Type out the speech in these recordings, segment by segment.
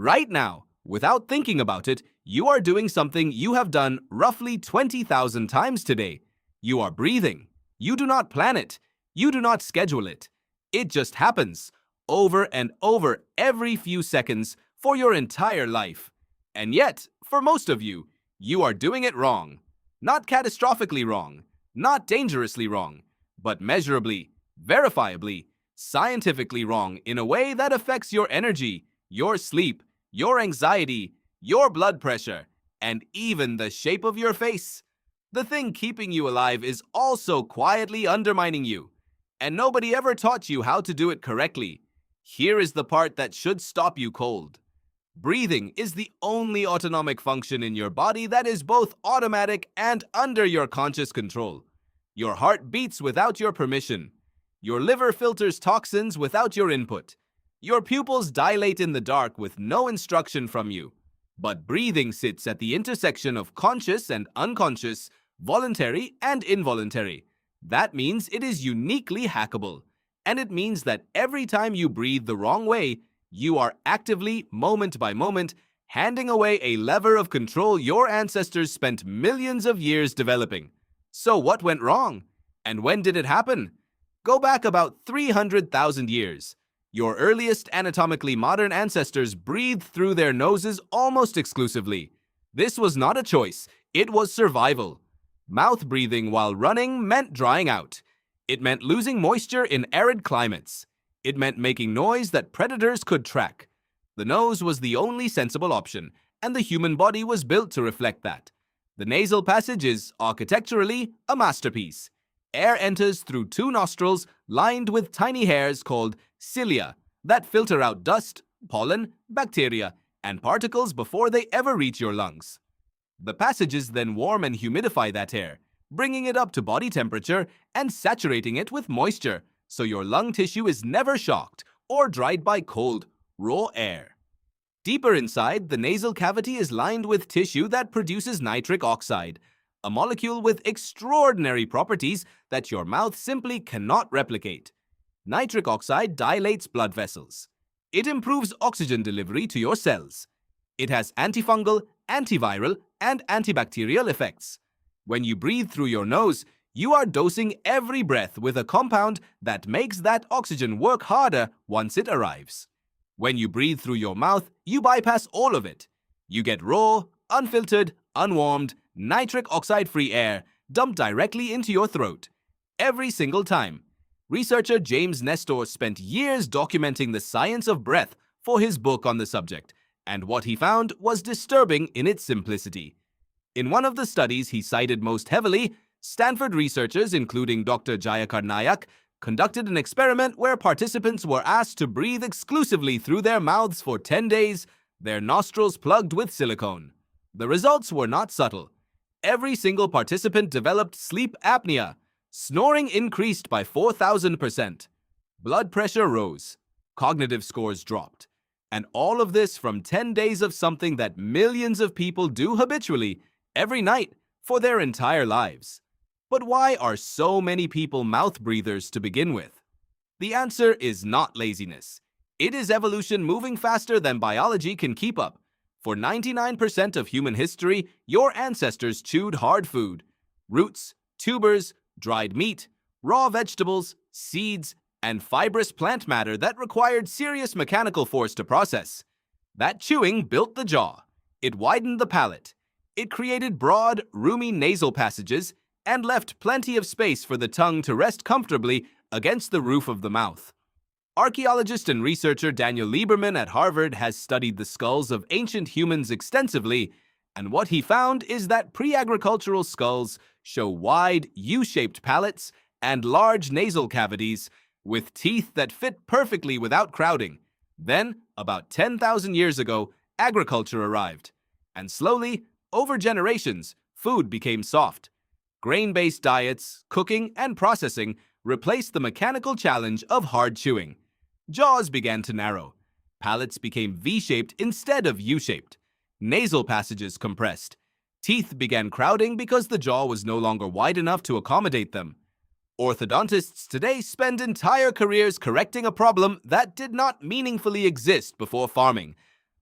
Right now, without thinking about it, you are doing something you have done roughly 20,000 times today. You are breathing. You do not plan it. You do not schedule it. It just happens, over and over every few seconds for your entire life. And yet, for most of you, you are doing it wrong. Not catastrophically wrong, not dangerously wrong, but measurably, verifiably, scientifically wrong in a way that affects your energy, your sleep, your anxiety, your blood pressure, and even the shape of your face. The thing keeping you alive is also quietly undermining you, and nobody ever taught you how to do it correctly. Here is the part that should stop you cold. Breathing is the only autonomic function in your body that is both automatic and under your conscious control. Your heart beats without your permission. Your liver filters toxins without your input. Your pupils dilate in the dark with no instruction from you. But breathing sits at the intersection of conscious and unconscious, voluntary and involuntary. That means it is uniquely hackable. And it means that every time you breathe the wrong way, you are actively, moment by moment, handing away a lever of control your ancestors spent millions of years developing. So what went wrong? And when did it happen? Go back about 300,000 years. Your earliest anatomically modern ancestors breathed through their noses almost exclusively. This was not a choice, it was survival. Mouth breathing while running meant drying out. It meant losing moisture in arid climates. It meant making noise that predators could track. The nose was the only sensible option, and the human body was built to reflect that. The nasal passage is, architecturally, a masterpiece. Air enters through two nostrils lined with tiny hairs called cilia that filter out dust, pollen, bacteria, and particles before they ever reach your lungs. The passages then warm and humidify that air, bringing it up to body temperature and saturating it with moisture, so your lung tissue is never shocked or dried by cold, raw air. Deeper inside, the nasal cavity is lined with tissue that produces nitric oxide, a molecule with extraordinary properties that your mouth simply cannot replicate. Nitric oxide dilates blood vessels. It improves oxygen delivery to your cells. It has antifungal, antiviral, and antibacterial effects. When you breathe through your nose, you are dosing every breath with a compound that makes that oxygen work harder once it arrives. When you breathe through your mouth, you bypass all of it. You get raw, unfiltered, unwarmed, nitric oxide-free air dumped directly into your throat. Every single time. Researcher James Nestor spent years documenting the science of breath for his book on the subject, and what he found was disturbing in its simplicity. In one of the studies he cited most heavily, Stanford researchers, including Dr. Jayakar Nayak, conducted an experiment where participants were asked to breathe exclusively through their mouths for 10 days, their nostrils plugged with silicone. The results were not subtle. Every single participant developed sleep apnea. Snoring increased by 4,000%. Blood pressure rose. Cognitive scores dropped. And all of this from 10 days of something that millions of people do habitually, every night, for their entire lives. But why are so many people mouth breathers to begin with? The answer is not laziness. It is evolution moving faster than biology can keep up. For 99% of human history, your ancestors chewed hard food. Roots, tubers, dried meat, raw vegetables, seeds, and fibrous plant matter that required serious mechanical force to process. That chewing built the jaw. It widened the palate. It created broad, roomy nasal passages and left plenty of space for the tongue to rest comfortably against the roof of the mouth. Archaeologist and researcher Daniel Lieberman at Harvard has studied the skulls of ancient humans extensively, and what he found is that pre-agricultural skulls show wide, U-shaped palates and large nasal cavities with teeth that fit perfectly without crowding. Then, about 10,000 years ago, agriculture arrived, and slowly, over generations, food became soft. Grain-based diets, cooking, and processing replaced the mechanical challenge of hard chewing. Jaws began to narrow. Palates became V-shaped instead of U-shaped. Nasal passages compressed. Teeth began crowding because the jaw was no longer wide enough to accommodate them. Orthodontists today spend entire careers correcting a problem that did not meaningfully exist before farming.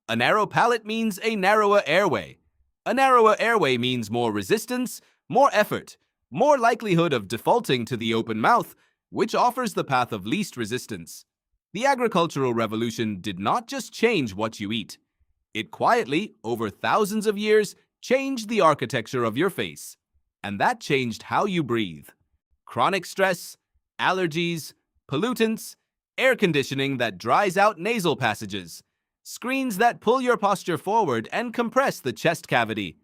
A narrow palate means a narrower airway. A narrower airway means more resistance, more effort, more likelihood of defaulting to the open mouth, which offers the path of least resistance. The agricultural revolution did not just change what you eat. It quietly, over thousands of years, changed the architecture of your face. And that changed how you breathe. Chronic stress, allergies, pollutants, air conditioning that dries out nasal passages, screens that pull your posture forward and compress the chest cavity.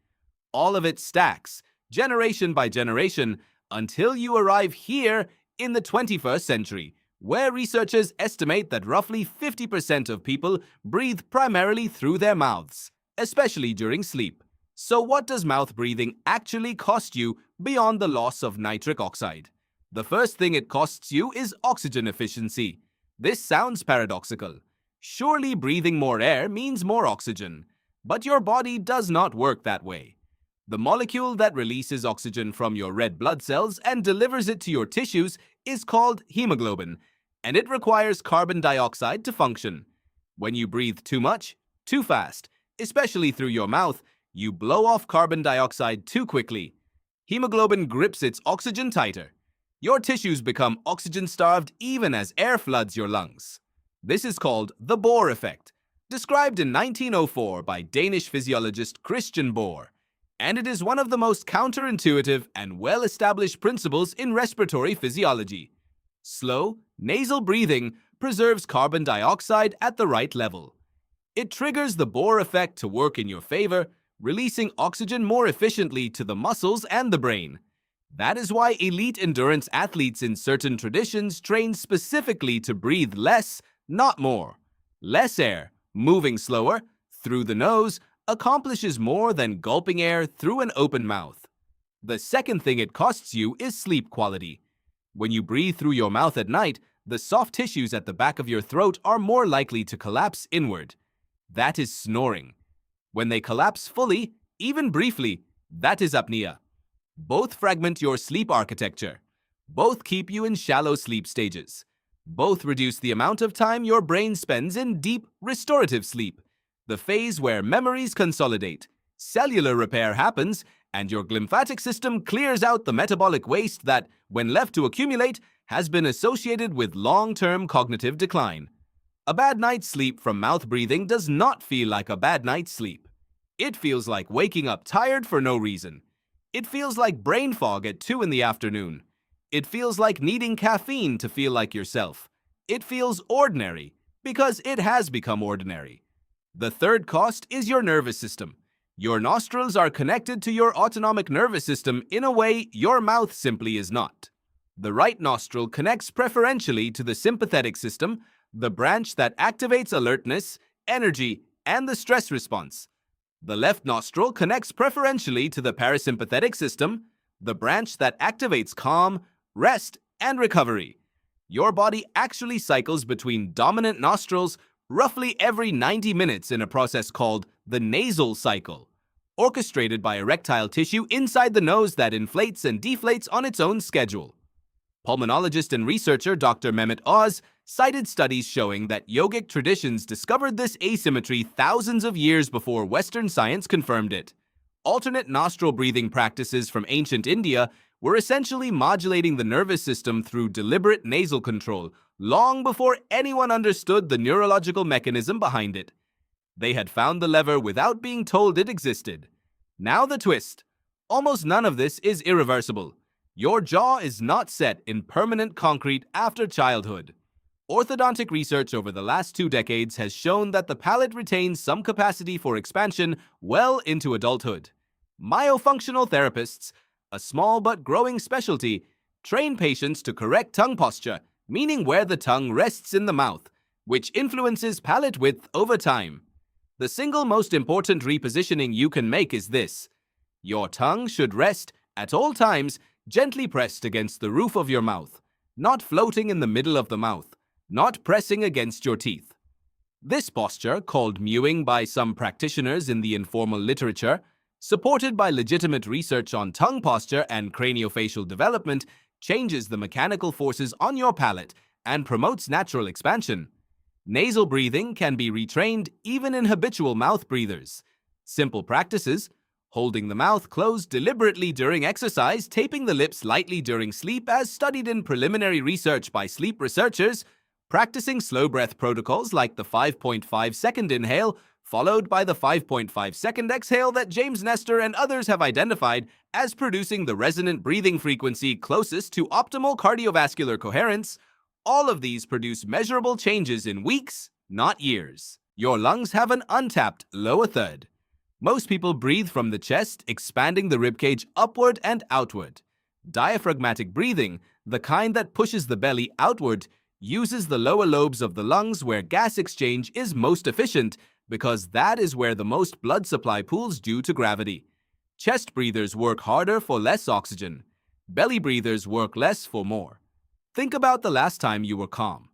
All of it stacks, generation by generation, until you arrive here in the 21st century, where researchers estimate that roughly 50% of people breathe primarily through their mouths, especially during sleep. So what does mouth breathing actually cost you beyond the loss of nitric oxide? The first thing it costs you is oxygen efficiency. This sounds paradoxical. Surely breathing more air means more oxygen, but your body does not work that way. The molecule that releases oxygen from your red blood cells and delivers it to your tissues is called hemoglobin, and it requires carbon dioxide to function. When you breathe too much, too fast, especially through your mouth, you blow off carbon dioxide too quickly. Hemoglobin grips its oxygen tighter. Your tissues become oxygen-starved even as air floods your lungs. This is called the Bohr Effect, described in 1904 by Danish physiologist Christian Bohr, and it is one of the most counterintuitive and well-established principles in respiratory physiology. Slow, nasal breathing preserves carbon dioxide at the right level. It triggers the Bohr effect to work in your favor, releasing oxygen more efficiently to the muscles and the brain. That is why elite endurance athletes in certain traditions train specifically to breathe less, not more. Less air, moving slower, through the nose, accomplishes more than gulping air through an open mouth. The second thing it costs you is sleep quality. When you breathe through your mouth at night, the soft tissues at the back of your throat are more likely to collapse inward. That is snoring. When they collapse fully, even briefly, that is apnea. Both fragment your sleep architecture. Both keep you in shallow sleep stages. Both reduce the amount of time your brain spends in deep, restorative sleep, the phase where memories consolidate, cellular repair happens, and your glymphatic system clears out the metabolic waste that, when left to accumulate, has been associated with long-term cognitive decline. A bad night's sleep from mouth breathing does not feel like a bad night's sleep. It feels like waking up tired for no reason. It feels like brain fog at 2 in the afternoon. It feels like needing caffeine to feel like yourself. It feels ordinary because it has become ordinary. The third cost is your nervous system. Your nostrils are connected to your autonomic nervous system in a way your mouth simply is not. The right nostril connects preferentially to the sympathetic system, the branch that activates alertness, energy, and the stress response. The left nostril connects preferentially to the parasympathetic system, the branch that activates calm, rest, and recovery. Your body actually cycles between dominant nostrils roughly every 90 minutes in a process called the nasal cycle, orchestrated by erectile tissue inside the nose that inflates and deflates on its own schedule. Pulmonologist and researcher Dr. Mehmet Oz cited studies showing that yogic traditions discovered this asymmetry thousands of years before Western science confirmed it. Alternate nostril breathing practices from ancient India were essentially modulating the nervous system through deliberate nasal control long before anyone understood the neurological mechanism behind it. They had found the lever without being told it existed. Now the twist. Almost none of this is irreversible. Your jaw is not set in permanent concrete after childhood. Orthodontic research over the last 2 decades has shown that the palate retains some capacity for expansion well into adulthood. Myofunctional therapists, a small but growing specialty, train patients to correct tongue posture, meaning where the tongue rests in the mouth, which influences palate width over time. The single most important repositioning you can make is this. Your tongue should rest, at all times, gently pressed against the roof of your mouth, not floating in the middle of the mouth, not pressing against your teeth. This posture, called mewing by some practitioners in the informal literature, supported by legitimate research on tongue posture and craniofacial development, changes the mechanical forces on your palate and promotes natural expansion. Nasal breathing can be retrained even in habitual mouth breathers. Simple practices: holding the mouth closed deliberately during exercise, taping the lips lightly during sleep as studied in preliminary research by sleep researchers, practicing slow breath protocols like the 5.5-second inhale, followed by the 5.5-second exhale that James Nestor and others have identified as producing the resonant breathing frequency closest to optimal cardiovascular coherence. All of these produce measurable changes in weeks, not years. Your lungs have an untapped lower third. Most people breathe from the chest, expanding the ribcage upward and outward. Diaphragmatic breathing, the kind that pushes the belly outward, uses the lower lobes of the lungs where gas exchange is most efficient because that is where the most blood supply pools due to gravity. Chest breathers work harder for less oxygen. Belly breathers work less for more. Think about the last time you were calm.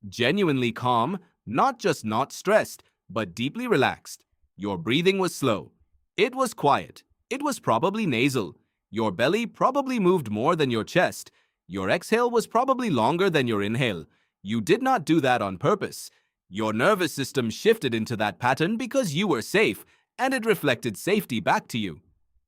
Genuinely calm, not just not stressed, but deeply relaxed. Your breathing was slow. It was quiet. It was probably nasal. Your belly probably moved more than your chest. Your exhale was probably longer than your inhale. You did not do that on purpose. Your nervous system shifted into that pattern because you were safe, and it reflected safety back to you.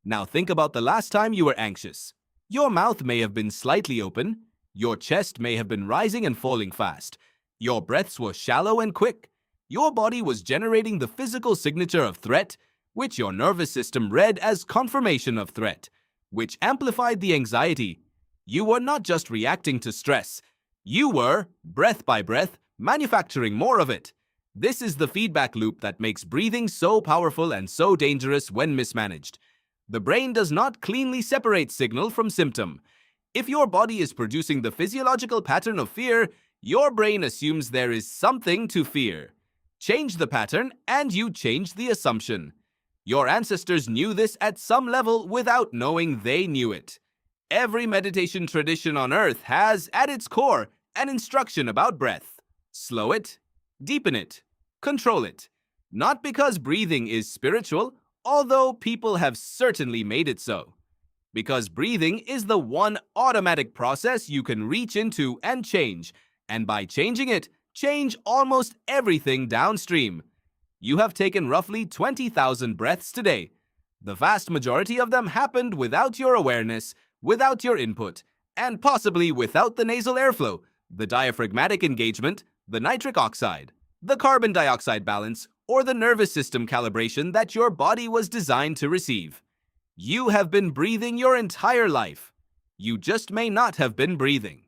Now think about the last time you were anxious. Your mouth may have been slightly open. Your chest may have been rising and falling fast. Your breaths were shallow and quick. Your body was generating the physical signature of threat, which your nervous system read as confirmation of threat, which amplified the anxiety. You were not just reacting to stress. You were, breath by breath, manufacturing more of it. This is the feedback loop that makes breathing so powerful and so dangerous when mismanaged. The brain does not cleanly separate signal from symptom. If your body is producing the physiological pattern of fear, your brain assumes there is something to fear. Change the pattern and you change the assumption. Your ancestors knew this at some level without knowing they knew it. Every meditation tradition on earth has, at its core, an instruction about breath. Slow it, deepen it, control it. Not because breathing is spiritual, although people have certainly made it so. Because breathing is the one automatic process you can reach into and change, and by changing it, change almost everything downstream. You have taken roughly 20,000 breaths today. The vast majority of them happened without your awareness, without your input, and possibly without the nasal airflow, the diaphragmatic engagement, the nitric oxide, the carbon dioxide balance, or the nervous system calibration that your body was designed to receive. You have been breathing your entire life. You just may not have been breathing.